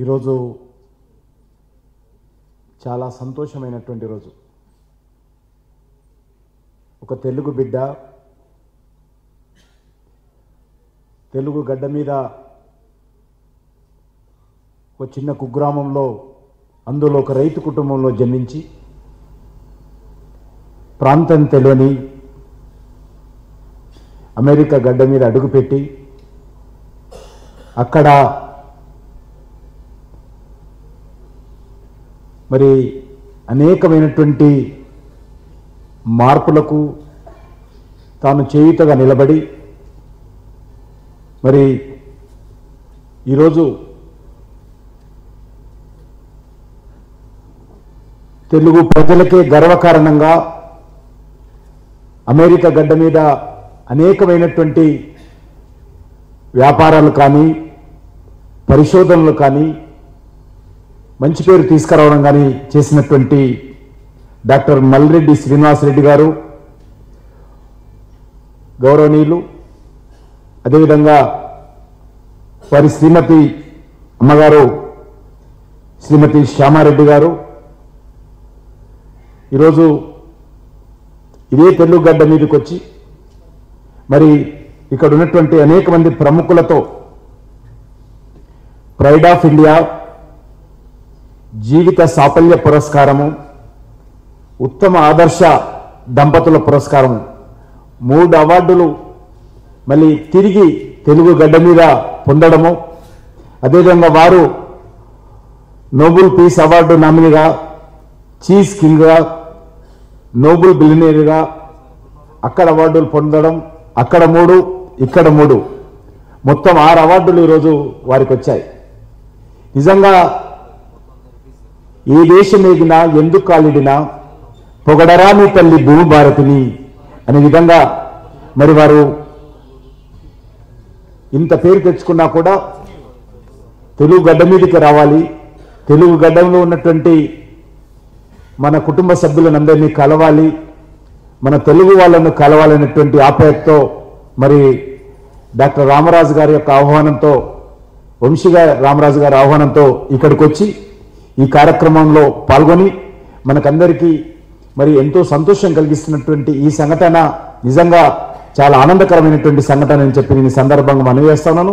ఈరోజు చాలా సంతోషమైనటువంటి రోజు. ఒక తెలుగు బిడ్డ తెలుగు గడ్డ మీద ఒక చిన్న కుగ్రామంలో, అందులో ఒక రైతు కుటుంబంలో జన్మించి ప్రాంతం తెలియని అమెరికా గడ్డ మీద అడుగుపెట్టి అక్కడ మరి అనేకమైనటువంటి మార్పులకు తాను చేయుతగా నిలబడి మరి ఈరోజు తెలుగు ప్రజలకే గర్వకారణంగా అమెరికా గడ్డ మీద అనేకమైనటువంటి వ్యాపారాలు కానీ పరిశోధనలు కానీ మంచి పేరు తీసుకురావడం కానీ చేసినటువంటి డాక్టర్ మల్రెడ్డి శ్రీనివాసరెడ్డి గారు గౌరవనీయులు, అదేవిధంగా వారి శ్రీమతి అమ్మగారు శ్రీమతి శ్యామారెడ్డి గారు ఈరోజు ఇదే తెలుగు గడ్డ మీదకి వచ్చి మరి ఇక్కడ ఉన్నటువంటి అనేక మంది ప్రముఖులతో ప్రైడ్ ఆఫ్ ఇండియా, జీవిత సాఫల్య పురస్కారము, ఉత్తమ ఆదర్శ దంపతుల పురస్కారము, 3 అవార్డులు మళ్ళీ తిరిగి తెలుగు గడ్డ మీద పొందడము, అదేవిధంగా వారు నోబెల్ పీస్ అవార్డు నామినీగా, చీజ్ కింగ్గా, నోబెల్ బిలియనీర్గా అక్కడ అవార్డులు పొందడం, అక్కడ 3 ఇక్కడ 3 మొత్తం 6 అవార్డులు ఈరోజు వారికి వచ్చాయి. నిజంగా ఏ దేశం ఎగినా ఎందుకు కాలిడినా పొగడరా నీ తల్లి భూమి భారతిని అనే విధంగా మరి వారు ఇంత పేరు తెచ్చుకున్నా కూడా తెలుగు గడ్డ మీదకి రావాలి, తెలుగు గడ్డంలో ఉన్నటువంటి మన కుటుంబ సభ్యులందరినీ కలవాలి, మన తెలుగు వాళ్ళను కలవాలనేటువంటి ఆప్యాయతతో మరి డాక్టర్ రామరాజు గారి యొక్క ఆహ్వానంతో, వంశీగా రామరాజు గారి ఆహ్వానంతో ఇక్కడికి వచ్చి ఈ కార్యక్రమంలో పాల్గొని మనకందరికీ మరి ఎంతో సంతోషం కలిగిస్తున్నటువంటి ఈ సంఘటన నిజంగా చాలా ఆనందకరమైనటువంటి సంఘటన అని చెప్పి నేను ఈ సందర్భంగా మనవి చేస్తున్నాను.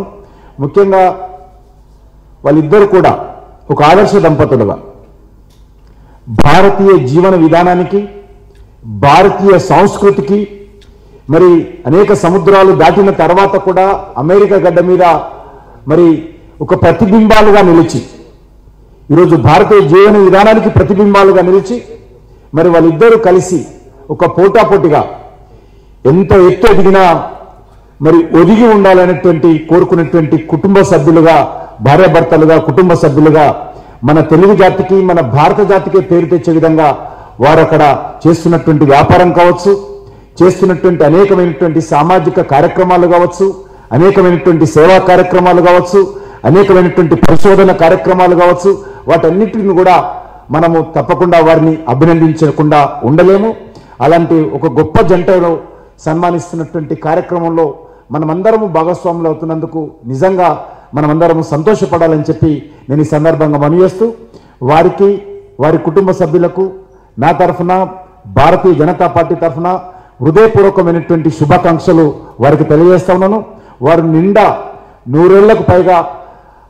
ముఖ్యంగా వాళ్ళిద్దరూ కూడా ఒక ఆదర్శ దంపతులుగా భారతీయ జీవన విధానానికి, భారతీయ సంస్కృతికి మరి అనేక సముద్రాలు దాటిన తర్వాత కూడా అమెరికా గడ్డ మీద మరి ఒక ప్రతిబింబాలుగా నిలిచి, ఈరోజు భారతీయ జీవన విధానానికి ప్రతిబింబాలుగా నిలిచి మరి వాళ్ళిద్దరూ కలిసి ఒక పోటాపోటీగా ఎంత ఎత్తు ఎదిగినా మరి ఒదిగి ఉండాలనేటువంటి కోరుకునేటువంటి కుటుంబ సభ్యులుగా, భార్యాభర్తలుగా, కుటుంబ సభ్యులుగా మన తెలుగు జాతికి, మన భారత జాతికి పేరు తెచ్చే విధంగా వారు అక్కడ చేస్తున్నటువంటి వ్యాపారం కావచ్చు, చేస్తున్నటువంటి అనేకమైనటువంటి సామాజిక కార్యక్రమాలు కావచ్చు, అనేకమైనటువంటి సేవా కార్యక్రమాలు కావచ్చు, అనేకమైనటువంటి పరిశోధన కార్యక్రమాలు కావచ్చు, వాటన్నిటిని కూడా మనము తప్పకుండా వారిని అభినందించకుండా ఉండలేము. అలాంటి ఒక గొప్ప జంటలో సన్మానిస్తున్నటువంటి కార్యక్రమంలో మనమందరము భాగస్వాములు అవుతున్నందుకు నిజంగా మనమందరము సంతోషపడాలని చెప్పి నేను ఈ సందర్భంగా మనవి చేస్తూ వారికి, వారి కుటుంబ సభ్యులకు నా తరఫున, భారతీయ జనతా పార్టీ తరఫున హృదయపూర్వకమైనటువంటి శుభాకాంక్షలు వారికి తెలియజేస్తా ఉన్నాను. వారు నిండా 100 ఏళ్లకు పైగా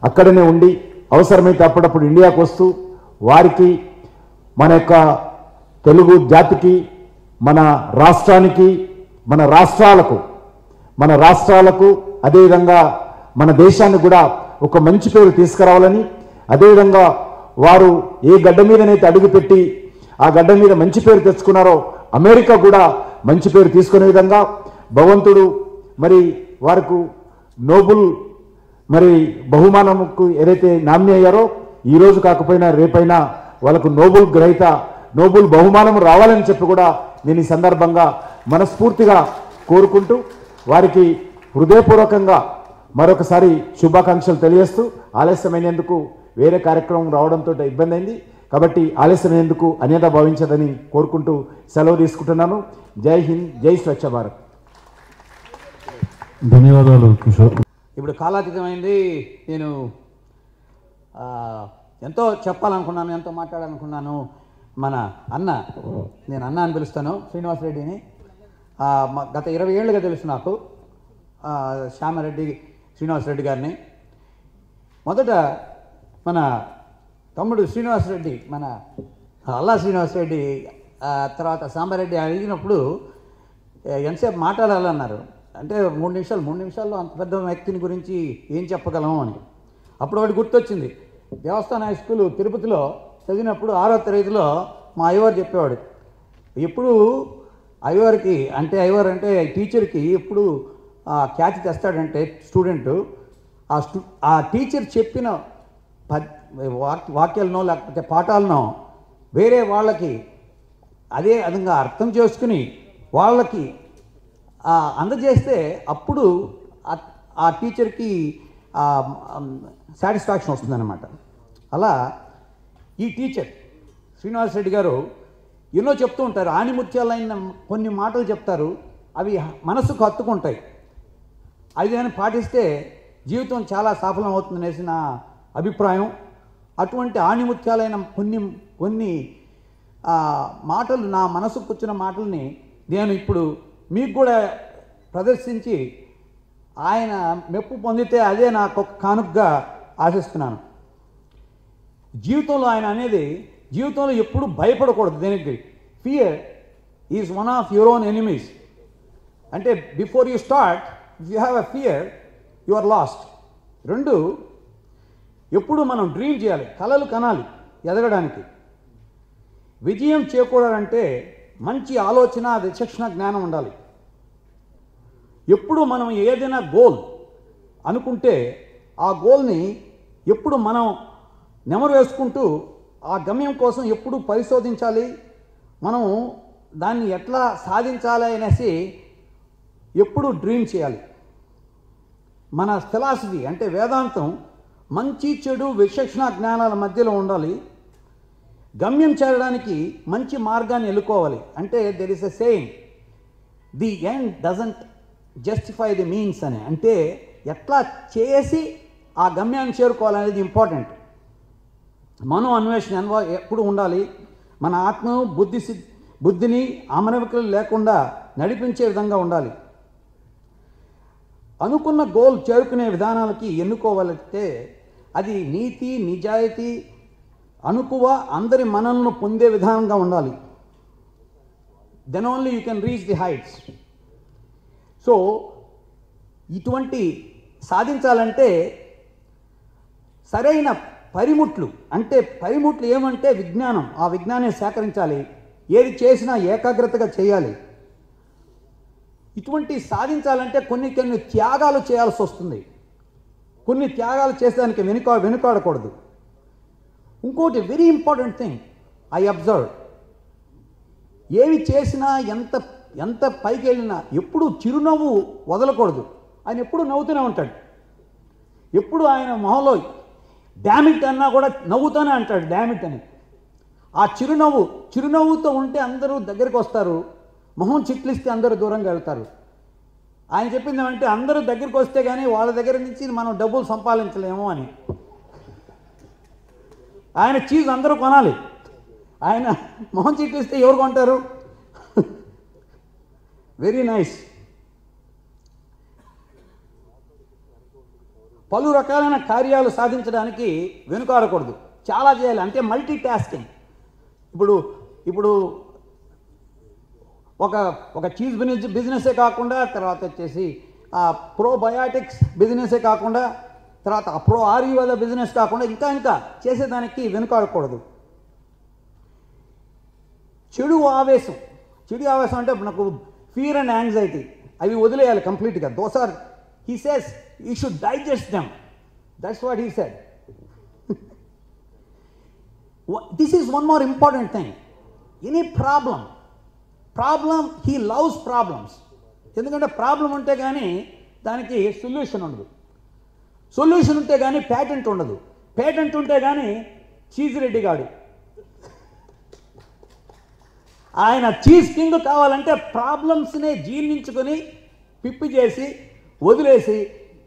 అక్కడనే ఉండి అవసరమైతే అప్పుడప్పుడు ఇండియాకు వస్తూ వారికి, మన యొక్క తెలుగు జాతికి, మన రాష్ట్రానికి, మన రాష్ట్రాలకు అదేవిధంగా మన దేశాన్ని కూడా ఒక మంచి పేరు తీసుకురావాలని, అదేవిధంగా వారు ఏ గడ్డ మీదనైతే అడుగుపెట్టి ఆ గడ్డ మీద మంచి పేరు తెచ్చుకున్నారో అమెరికా కూడా మంచి పేరు తీసుకునే విధంగా భగవంతుడు మరి వారికి నోబెల్ మరి బహుమానముకు ఏదైతే నామినీ అయ్యారో ఈ రోజు కాకపోయినా రేపైనా వాళ్ళకు నోబెల్ గ్రహీత, నోబెల్ బహుమానం రావాలని చెప్పి కూడా నేను ఈ సందర్భంగా మనస్ఫూర్తిగా కోరుకుంటూ వారికి హృదయపూర్వకంగా మరొకసారి శుభాకాంక్షలు తెలియజేస్తూ, ఆలస్యమైనందుకు వేరే కార్యక్రమం రావడంతో ఇబ్బంది అయింది కాబట్టి ఆలస్యమైనందుకు అన్యత భావించదని కోరుకుంటూ సెలవు తీసుకుంటున్నాను. జై హింద్, జై స్వచ్ఛ భారత్. ధన్యవాదాలు కిషోర్. ఇప్పుడు కాలాతీతమైంది. నేను ఎంతో చెప్పాలనుకున్నాను, ఎంతో మాట్లాడాలనుకున్నాను. మన అన్న, నేను అన్న అని పిలుస్తాను, శ్రీనివాసరెడ్డిని. గత 20 ఏళ్ళుగా తెలుసు నాకు శ్యామారెడ్డి శ్రీనివాసరెడ్డి గారిని. మొదట మన తమ్ముడు శ్రీనివాసరెడ్డి, మన అల్లా శ్రీనివాసరెడ్డి, తర్వాత సాంబారెడ్డి అడిగినప్పుడు ఎంతసేపు మాట్లాడాలన్నారు. అంటే 3 నిమిషాల్లో అంత పెద్ద వ్యక్తిని గురించి ఏం చెప్పగలము అని. అప్పుడు ఒకటి గుర్తొచ్చింది. దేవస్థాన హై స్కూల్ తిరుపతిలో చదివినప్పుడు 6వ తరగతిలో మా అయ్యవారు చెప్పేవాడు, ఎప్పుడు అయ్యవారికి అంటే అయ్యవారు అంటే టీచర్కి ఎప్పుడు ఖ్యాతి తెస్తాడంటే స్టూడెంట్ ఆ టీచర్ చెప్పిన వాక్యాలనో లేకపోతే పాఠాలనో వేరే వాళ్ళకి అదే విధంగా అర్థం చేసుకుని వాళ్ళకి అందజేస్తే అప్పుడు ఆ టీచర్కి సాటిస్ఫాక్షన్ వస్తుందన్నమాట. అలా ఈ టీచర్ శ్రీనివాసరెడ్డి గారు ఎన్నో చెప్తూ ఉంటారు. ఆణిముత్యాలైన కొన్ని మాటలు చెప్తారు, అవి మనసుకు హత్తుకుంటాయి. అది కానీ పాటిస్తే జీవితం చాలా సఫలం అవుతుందనేసి నా అభిప్రాయం. అటువంటి ఆణిముత్యాలైన కొన్ని మాటలు, నా మనసుకు వచ్చిన మాటల్ని నేను ఇప్పుడు మీకు కూడా ప్రదర్శించి ఆయన మెప్పు పొందితే అదే నాకు ఒక కానుకగా ఆశిస్తున్నాను. జీవితంలో ఆయన అనేది, జీవితంలో ఎప్పుడు భయపడకూడదు దేనికి. Fear is one of your own enemies. అంటే before you start, if you have a fear you are lost. 2, ఎప్పుడు మనం డ్రీమ్ చేయాలి, కలలు కనాలి ఎదగడానికి. విజయం చేకూడాలంటే మంచి ఆలోచన, విచక్షణ, జ్ఞానం ఉండాలి. ఎప్పుడు మనం ఏదైనా గోల్ అనుకుంటే ఆ గోల్ని ఎప్పుడు మనం నెమరు వేసుకుంటూ ఆ గమ్యం కోసం ఎప్పుడు పరిశోధించాలి, మనం దాన్ని ఎట్లా సాధించాలి అనేసి ఎప్పుడు డ్రీమ్ చేయాలి. మన ఫిలాసఫీ అంటే వేదాంతం మంచి చెడు విచక్షణ జ్ఞానాల మధ్యలో ఉండాలి. గమ్యం చేరడానికి మంచి మార్గాన్ని ఎన్నుకోవాలి. అంటే there is a saying, the end doesn't justify the means అని. అంటే ఎట్లా చేసి ఆ గమ్యాన్ని చేరుకోవాలనేది ఇంపార్టెంట్. మనో అన్వేషణ ఎప్పుడు ఉండాలి. మన ఆత్మను బుద్ధిని అమరవికలు లేకుండా నడిపించే విధంగా ఉండాలి. అనుకున్న గోల్ చేరుకునే విధానాలకి ఎన్నుకోవాలంటే అది నీతి, నిజాయితీ, అనుకువ, అందరి మనల్ని పొందే విధానంగా ఉండాలి. Then only you can reach the heights. So ఇటువంటి సాధించాలంటే సరైన పరిముట్లు, అంటే పరిముట్లు ఏమంటే విజ్ఞానం, ఆ విజ్ఞానాన్ని సేకరించాలి. ఏది చేసినా ఏకాగ్రతగా చేయాలి. ఇటువంటి సాధించాలంటే కొన్ని త్యాగాలు చేయాల్సి వస్తుంది. కొన్ని త్యాగాలు చేసేదానికి వెనుకాడకూడదు. ఇంకోటి very important thing I observe, ఏవి చేసినా ఎంత పైకి వెళ్ళినా ఎప్పుడు చిరునవ్వు వదలకూడదు. ఆయన ఎప్పుడు నవ్వుతూనే ఉంటాడు. ఎప్పుడు ఆయన మొహంలో డామిట్ అన్నా కూడా నవ్వుతూనే అంటాడు డామిట్ అని. ఆ చిరునవ్వుతో ఉంటే అందరూ దగ్గరికి వస్తారు, మొహం చిట్లిస్తే అందరూ దూరంగా వెళ్తారు. ఆయన చెప్పింది ఏమంటే అందరూ దగ్గరికి వస్తే కానీ వాళ్ళ దగ్గర నుంచి మనం డబ్బులు సంపాదించలేము అని. ఆయన చీజ్ అందరూ కొనాలి, ఆయన మొహం చిట్లిస్తే ఎవరు కొంటారు? Very nice. పలు రకాలైన కార్యాలు సాధించడానికి వెనుకాడకూడదు, చాలా చేయాలి. అంటే మల్టీ టాస్కింగ్. ఇప్పుడు ఒక చీజ్ బిజినెసే కాకుండా, తర్వాత వచ్చేసి ప్రోబయాటిక్స్ బిజినెసే కాకుండా, తర్వాత ప్రో ఆయుర్వేద బిజినెస్ కాకుండా ఇంకా చేసేదానికి వెనుకాడకూడదు. చెడు ఆవేశం అంటే నాకు ఫియర్ అండ్ యాంగ్జైటీ, అవి వదిలేయాలి కంప్లీట్గా. Those are, he says you should digest them. That's what he said. This is one more important thing. Any problem he loves problems. ఎందుకంటే ప్రాబ్లం ఉంటే కానీ దానికి సొల్యూషన్ ఉండదు. సొల్యూషన్ ఉంటే కానీ ప్యాటెంట్ ఉండదు. పేటెంట్ ఉంటే కానీ చీజ్ రెడ్డి గాడు, ఆయన చీజ్ కింగ్ కావాలంటే ప్రాబ్లమ్స్ని జీర్ణించుకొని పిప్పి చేసి వదిలేసి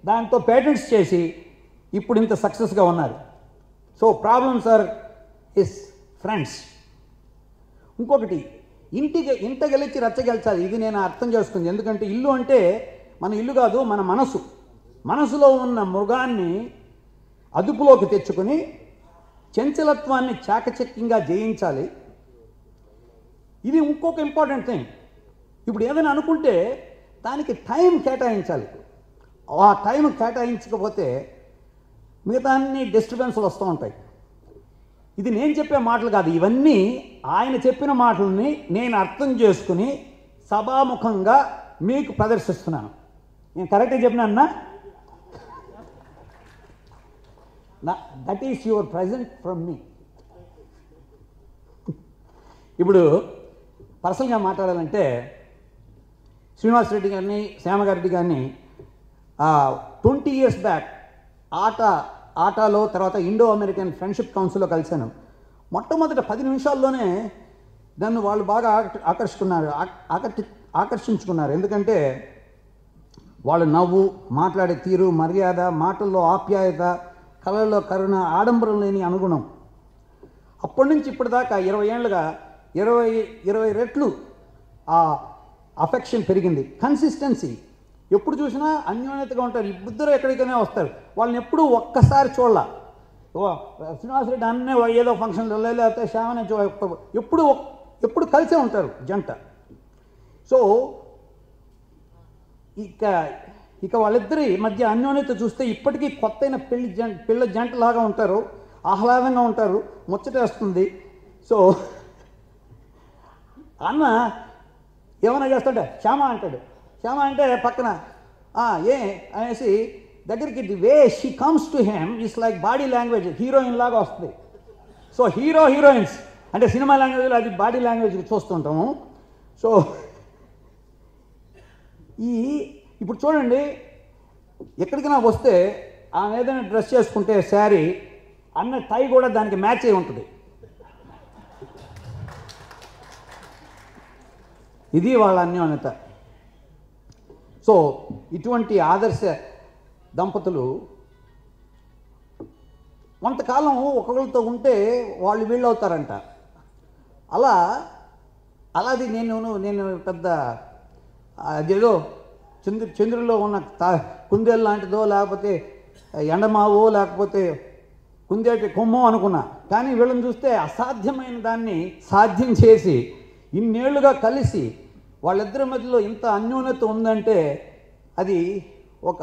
దాంతో పేటెంట్స్ చేసి ఇప్పుడు ఇంత సక్సెస్గా ఉన్నారు. So problems are his friends. ఇంకొకటి, ఇంట గెలిచి రచ్చగెలిచాలి. ఇది నేను అర్థం చేసుకుంది. ఎందుకంటే ఇల్లు అంటే మన ఇల్లు కాదు, మన మనసులో ఉన్న మృగాన్ని అదుపులోకి తెచ్చుకొని చంచలత్వాన్ని చాకచక్యంగా జయించాలి. ఇది ఇంకొక ఇంపార్టెంట్ థింగ్. ఇప్పుడు ఏదైనా అనుకుంటే దానికి టైం కేటాయించాలి. ఆ టైం కేటాయించకపోతే మిగతా అన్ని డిస్టర్బెన్స్లు వస్తూ ఉంటాయి. ఇది నేను చెప్పే మాటలు కాదు, ఇవన్నీ ఆయన చెప్పిన మాటలని నేను అర్థం చేసుకుని సభాముఖంగా మీకు ప్రదర్శిస్తున్నాను. నేను కరెక్ట్గా చెప్పినా? That is your present from మీ. ఇప్పుడు పర్సనల్గా మాట్లాడాలంటే శ్రీనివాస్ రెడ్డి గారిని, శ్యామగారెడ్డి గారిని 20 years బ్యాక్ ఆటాలో, తర్వాత ఇండో అమెరికన్ ఫ్రెండ్షిప్ కౌన్సిల్లో కలిశాను. మొట్టమొదట 10 నిమిషాల్లోనే నన్ను వాళ్ళు బాగా ఆకర్షించుకున్నారు. ఎందుకంటే వాళ్ళ నవ్వు, మాట్లాడే తీరు, మర్యాద, మాటల్లో ఆప్యాయత, కళల్లో కరుణ, ఆడంబరం లేని అనుగుణం. అప్పటి నుంచి ఇప్పటిదాకా 20 ఏళ్ళుగా 20 రెట్లు ఆ అఫెక్షన్ పెరిగింది. కన్సిస్టెన్సీ, ఎప్పుడు చూసినా అన్యోన్యతగా ఉంటారు. ఇద్దరు ఎక్కడికైనా వస్తారు. వాళ్ళని ఎప్పుడూ ఒక్కసారి చూడాల. శ్రీనివాసరెడ్డి అన్నీ ఏదో ఫంక్షన్లో లేకపోతే శ్యామనే ఎప్పుడు కలిసే ఉంటారు జంట. సో ఇక వాళ్ళిద్దరి మధ్య అన్యోన్యత చూస్తే ఇప్పటికీ కొత్తైన పిల్ల జంటలాగా ఉంటారు, ఆహ్లాదంగా ఉంటారు, ముచ్చటేస్తుంది. సో అన్న ఏమైనా చేస్తాడే శ్యామ అంటాడు. శ్యామ అంటే పక్కన ఏ అనేసి దగ్గరికి, the way she comes to him is like body language, heroine లాగా వస్తుంది. సో హీరోయిన్స్ అంటే సినిమా లాంగ్వేజ్లో అది బాడీ లాంగ్వేజ్ చూస్తుంటాము. సో ఇప్పుడు చూడండి, ఎక్కడికైనా వస్తే ఆమె ఏదైనా డ్రెస్ చేసుకుంటే శారీ, అన్న టై కూడా దానికి మ్యాచ్ అయి ఉంటుంది. ఇది వాళ్ళ అన్యోన్యత. సో ఇటువంటి ఆదర్శ దంపతులు కొంతకాలం ఒకరితో ఉంటే వాళ్ళు వీళ్ళు అవుతారంట. అలాది నేను పెద్ద అదేదో చంద్రుల్లో ఉన్న కుందేలు లాంటిదో, లేకపోతే ఎండమావో, లేకపోతే కుందేటి కొమ్మో అనుకున్నా. కానీ వీళ్ళని చూస్తే అసాధ్యమైన దాన్ని సాధ్యం చేసి ఇన్నేళ్లుగా కలిసి వాళ్ళిద్దరి మధ్యలో ఇంత అన్యోన్యత ఉందంటే అది ఒక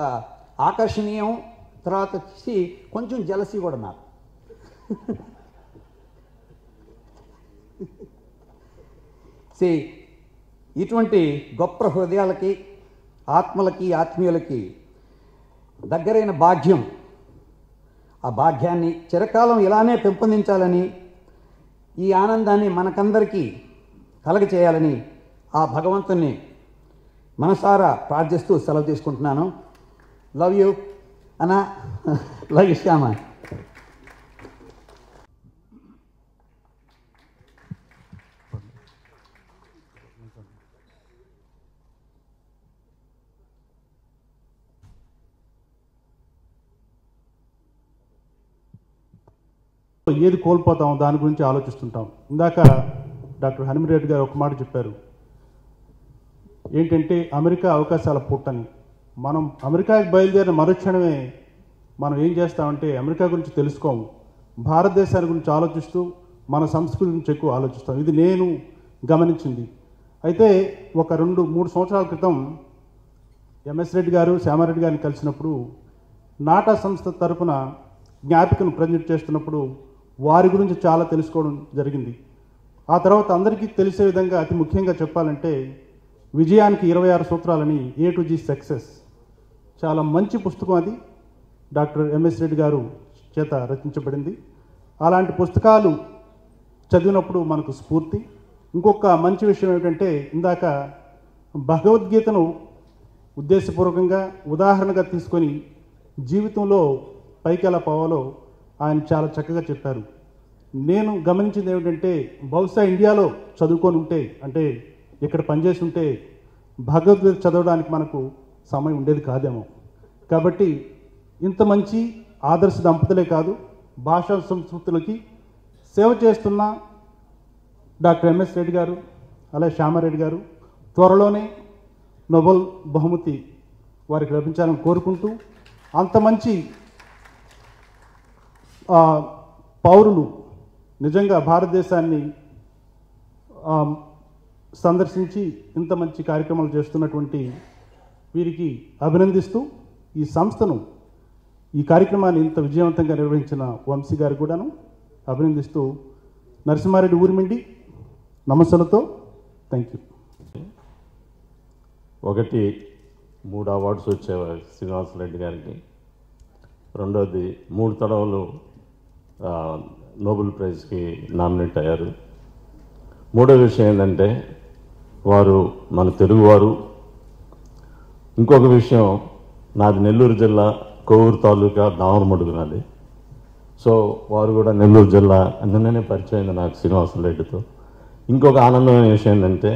ఆకర్షణీయం. తర్వాత వచ్చి కొంచెం జలసీ కూడా నాకు. ఇటువంటి గొప్ప హృదయాలకి, ఆత్మలకి, ఆత్మీయులకి దగ్గరైన భాగ్యం, ఆ భాగ్యాన్ని చిరకాలం ఇలానే పెంపొందించాలని, ఈ ఆనందాన్ని మనకందరికీ కలగచేయాలని ఆ భగవంతుని మనసారా ప్రార్థిస్తూ సెలవు తీసుకుంటున్నాను. లవ్ యూ అన్న, లవ్ యూ శ్యామ. ఏది కోల్పోతాం దాని గురించి ఆలోచిస్తుంటాం. ఇందాక డాక్టర్ హనుమిరెడ్డి గారు ఒక మాట చెప్పారు, ఏంటంటే అమెరికా అవకాశాల పుట్టని. మనం అమెరికాకి బయలుదేరిన మరుక్షణమే మనం ఏం చేస్తామంటే అమెరికా గురించి తెలుసుకోము, భారతదేశాన్ని గురించి ఆలోచిస్తూ మన సంస్కృతి గురించి ఎక్కువ ఆలోచిస్తాం. ఇది నేను గమనించింది. అయితే ఒక 2-3 సంవత్సరాల క్రితం ఎంఎస్ రెడ్డి గారు, శ్యామారెడ్డి గారిని కలిసినప్పుడు నాటా సంస్థ తరపున జ్ఞాపికను ప్రజెంట్ చేస్తున్నప్పుడు వారి గురించి చాలా తెలుసుకోవడం జరిగింది. ఆ తర్వాత అందరికీ తెలిసే విధంగా అతి ముఖ్యంగా చెప్పాలంటే విజయానికి 26 సూత్రాలని, A to G సక్సెస్, చాలా మంచి పుస్తకం. అది డాక్టర్ ఎంఎస్ రెడ్డి గారు చేత రచించబడింది. అలాంటి పుస్తకాలు చదివినప్పుడు మనకు స్ఫూర్తి. ఇంకొక మంచి విషయం ఏమిటంటే ఇందాక భగవద్గీతను ఉద్దేశపూర్వకంగా ఉదాహరణగా తీసుకొని జీవితంలో పైకి ఎలా పోవాలో ఆయన చాలా చక్కగా చెప్పారు. నేను గమనించింది ఏమిటంటే బహుశా ఇండియాలో చదువుకొని ఉంటే, అంటే ఇక్కడ పనిచేసి ఉంటే భగవద్గీత చదవడానికి మనకు సమయం ఉండేది కాదేమో. కాబట్టి ఇంత మంచి ఆదర్శ దంపతులే కాదు, భాషా సంస్కృతులకి సేవ చేస్తున్న డాక్టర్ ఎంఎస్ రెడ్డి గారు, అలాగే శ్యామారెడ్డి గారు త్వరలోనే నోబెల్ బహుమతి వారికి లభించాలని కోరుకుంటూ, అంత మంచి పౌరులు నిజంగా భారతదేశాన్ని సందర్శించి ఇంత మంచి కార్యక్రమాలు చేస్తున్నటువంటి వీరికి అభినందిస్తూ, ఈ సంస్థను, ఈ కార్యక్రమాన్ని ఇంత విజయవంతంగా నిర్వహించిన వంశీ గారు కూడాను అభినందిస్తూ, నరసింహారెడ్డి ఊరిమిండి నమస్సులతో థ్యాంక్ యూ. ఒకటి 3 అవార్డ్స్ వచ్చేవారు శ్రీనివాసరెడ్డి గారికి. రెండోది 3 తడవలు నోబెల్ ప్రైజ్కి నామినేట్ అయ్యారు. మూడో విషయం ఏంటంటే వారు మన తెలుగువారు. ఇంకొక విషయం, నాది నెల్లూరు జిల్లా కోవూరు తాలూకా దామరమడుగు నాది. సో వారు కూడా నెల్లూరు జిల్లా నిన్ననే పరిచయం అయింది నాకు శ్రీనివాసరెడ్డితో. ఇంకొక ఆనందమైన విషయం ఏంటంటే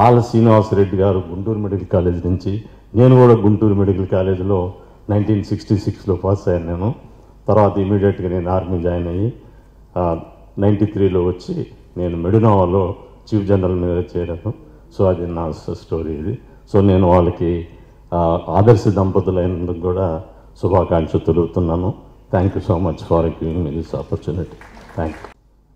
ఆళ్ళ శ్రీనివాసరెడ్డి గారు గుంటూరు మెడికల్ కాలేజ్ నుంచి, నేను కూడా గుంటూరు మెడికల్ కాలేజీలో 1966లో పాస్ అయ్యాను నేను. తర్వాత ఇమీడియట్గా నేను ఆర్మీ జాయిన్ అయ్యి 93లో వచ్చి నేను మెడినోవాలో చీఫ్ జనరల్ మీద చేరాను. సో అది నా స్టోరీ ఇది. సో నేను వాళ్ళకి ఆదర్శ దంపతులైనందుకు కూడా శుభాకాంక్షలు తెలుపుతున్నాను. Thank you so much for giving me this opportunity. Thank you.